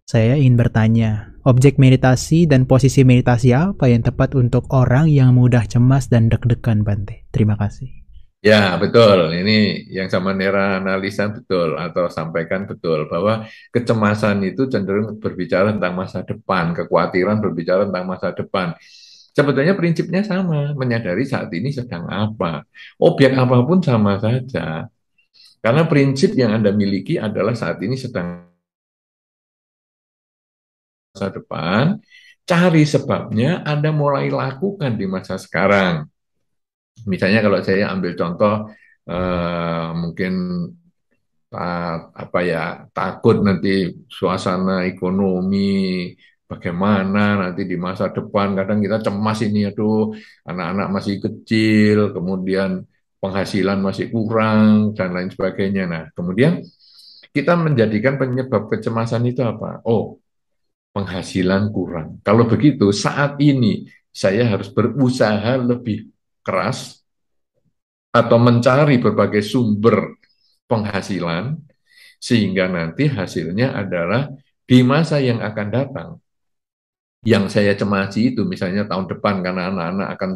Saya ingin bertanya, objek meditasi dan posisi meditasi apa yang tepat untuk orang yang mudah cemas dan deg-degan, Bante? Terima kasih. Ya, betul. Ini yang sama Nera analisa betul atau sampaikan betul bahwa kecemasan itu cenderung berbicara tentang masa depan, kekhawatiran berbicara tentang masa depan. Sebetulnya prinsipnya sama, menyadari saat ini sedang apa. Objek apapun sama saja. Karena prinsip yang Anda miliki adalah saat ini sedang masa depan, cari sebabnya Anda mulai lakukan di masa sekarang. Misalnya kalau saya ambil contoh, mungkin apa ya, takut nanti suasana ekonomi bagaimana nanti di masa depan. Kadang kita cemas ini, aduh, anak-anak masih kecil, kemudian penghasilan masih kurang dan lain sebagainya. Nah, kemudian kita menjadikan penyebab kecemasan itu apa? Oh, penghasilan kurang. Kalau begitu, saat ini saya harus berusaha lebih keras atau mencari berbagai sumber penghasilan sehingga nanti hasilnya adalah di masa yang akan datang. Yang saya cemasi itu misalnya tahun depan karena anak-anak akan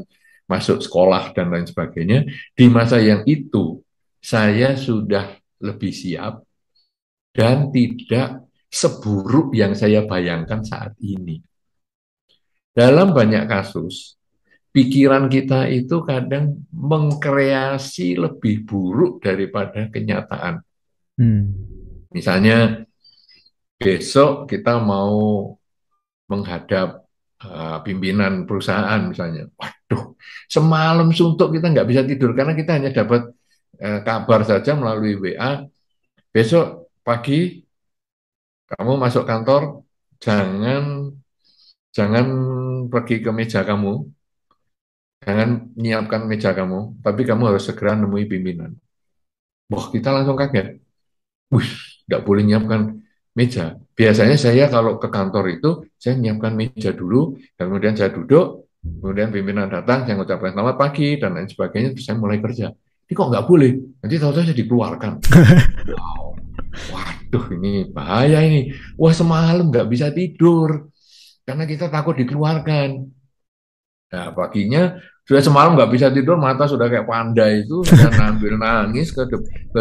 masuk sekolah dan lain sebagainya, di masa yang itu saya sudah lebih siap dan tidak seburuk yang saya bayangkan saat ini. Dalam banyak kasus, pikiran kita itu kadang mengkreasi lebih buruk daripada kenyataan. Hmm. Misalnya besok kita mau menghadap pimpinan perusahaan misalnya. Waduh, semalam suntuk kita nggak bisa tidur karena kita hanya dapat kabar saja melalui WA. Besok pagi kamu masuk kantor, jangan jangan pergi ke meja kamu, jangan menyiapkan meja kamu, tapi kamu harus segera nemui pimpinan. Wah, kita langsung kaget. Wih, nggak boleh nyiapkan meja. Biasanya saya kalau ke kantor itu, saya nyiapkan meja dulu, dan kemudian saya duduk, kemudian pimpinan datang, saya mengucapkan selamat pagi, dan lain sebagainya, terus saya mulai kerja. Ini kok nggak boleh? Nanti tahu-tahu saya dikeluarkan. Wow, waduh ini bahaya ini. Wah semalam nggak bisa tidur, karena kita takut dikeluarkan. Nah, paginya sudah semalam nggak bisa tidur, mata sudah kayak panda itu, saya ambil nangis ke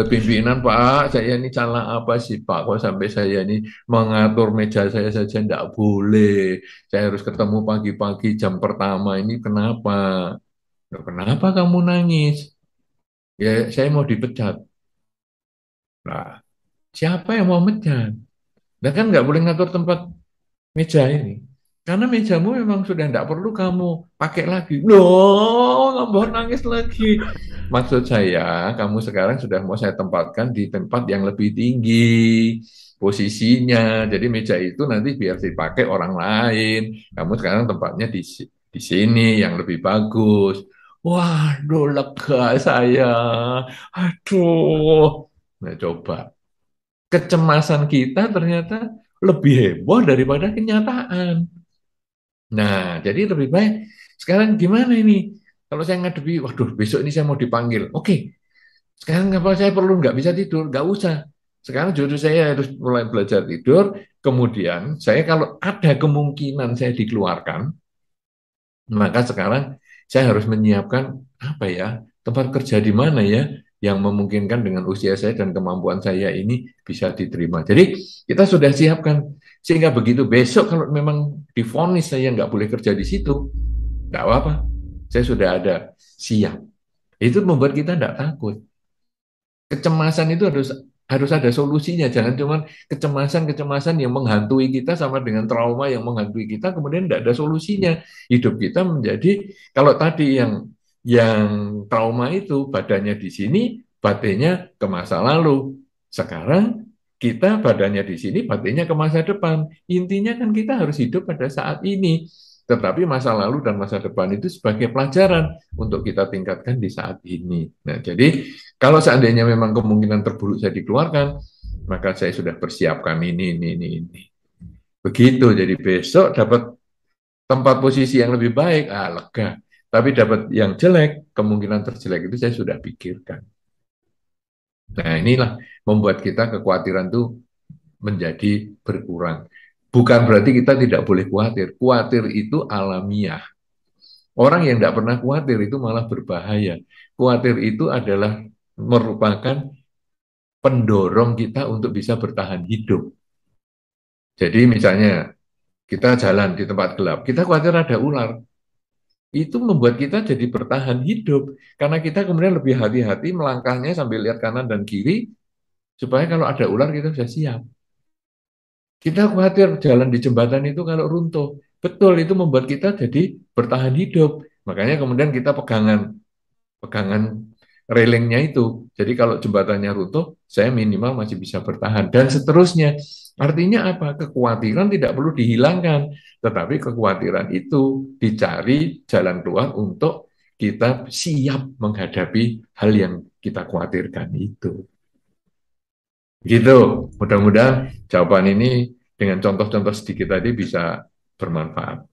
pimpinan, Pak, saya ini salah apa sih Pak, kok sampai saya ini mengatur meja saya saja nggak boleh, saya harus ketemu pagi-pagi jam pertama ini kenapa? "Loh, kenapa kamu nangis? Ya, saya mau dipecat. Nah, siapa yang mau mecat? Dan kan nggak boleh ngatur tempat meja ini. Karena mejamu memang sudah tidak perlu kamu pakai lagi. Loh, nggak nangis lagi. Maksud saya, kamu sekarang sudah mau saya tempatkan di tempat yang lebih tinggi posisinya. Jadi meja itu nanti biar dipakai orang lain. Kamu sekarang tempatnya di sini yang lebih bagus. Waduh, lega saya. Aduh. Nah, coba. Kecemasan kita ternyata lebih heboh daripada kenyataan. Nah, jadi lebih baik sekarang gimana ini? Kalau saya ngadepi, waduh, besok ini saya mau dipanggil. Oke, sekarang apa saya perlu nggak bisa tidur? Nggak usah. Sekarang justru saya harus mulai belajar tidur. Kemudian saya kalau ada kemungkinan saya dikeluarkan, maka sekarang saya harus menyiapkan apa ya, tempat kerja di mana ya yang memungkinkan dengan usia saya dan kemampuan saya ini bisa diterima. Jadi kita sudah siapkan sehingga begitu besok kalau memang divonis saya nggak boleh kerja di situ, nggak apa-apa. Saya sudah ada siap. Itu membuat kita nggak takut. Kecemasan itu harus harus ada solusinya, jangan cuma kecemasan-kecemasan yang menghantui kita sama dengan trauma yang menghantui kita, kemudian tidak ada solusinya. Hidup kita menjadi kalau tadi yang trauma itu badannya di sini, batinnya ke masa lalu. Sekarang kita badannya di sini, batinnya ke masa depan. Intinya kan kita harus hidup pada saat ini. Tetapi masa lalu dan masa depan itu sebagai pelajaran untuk kita tingkatkan di saat ini. Nah, jadi kalau seandainya memang kemungkinan terburuk saya dikeluarkan, maka saya sudah persiapkan ini. Begitu, jadi besok dapat tempat posisi yang lebih baik, lega. Tapi dapat yang jelek, kemungkinan terjelek itu saya sudah pikirkan. Nah, inilah membuat kita kekhawatiran itu menjadi berkurang. Bukan berarti kita tidak boleh khawatir. Khawatir itu alamiah. Orang yang tidak pernah khawatir itu malah berbahaya. Khawatir itu adalah merupakan pendorong kita untuk bisa bertahan hidup. Jadi misalnya kita jalan di tempat gelap, kita khawatir ada ular. Itu membuat kita jadi bertahan hidup. Karena kita kemudian lebih hati-hati melangkahnya sambil lihat kanan dan kiri, supaya kalau ada ular kita bisa siap. Kita khawatir jalan di jembatan itu kalau runtuh. Betul, itu membuat kita jadi bertahan hidup. Makanya kemudian kita pegangan railingnya itu. Jadi kalau jembatannya runtuh, saya minimal masih bisa bertahan. Dan seterusnya. Artinya apa? Kekhawatiran tidak perlu dihilangkan. Tetapi kekhawatiran itu dicari jalan keluar untuk kita siap menghadapi hal yang kita khawatirkan itu. Gitu. Mudah-mudahan jawaban ini dengan contoh-contoh sedikit tadi bisa bermanfaat.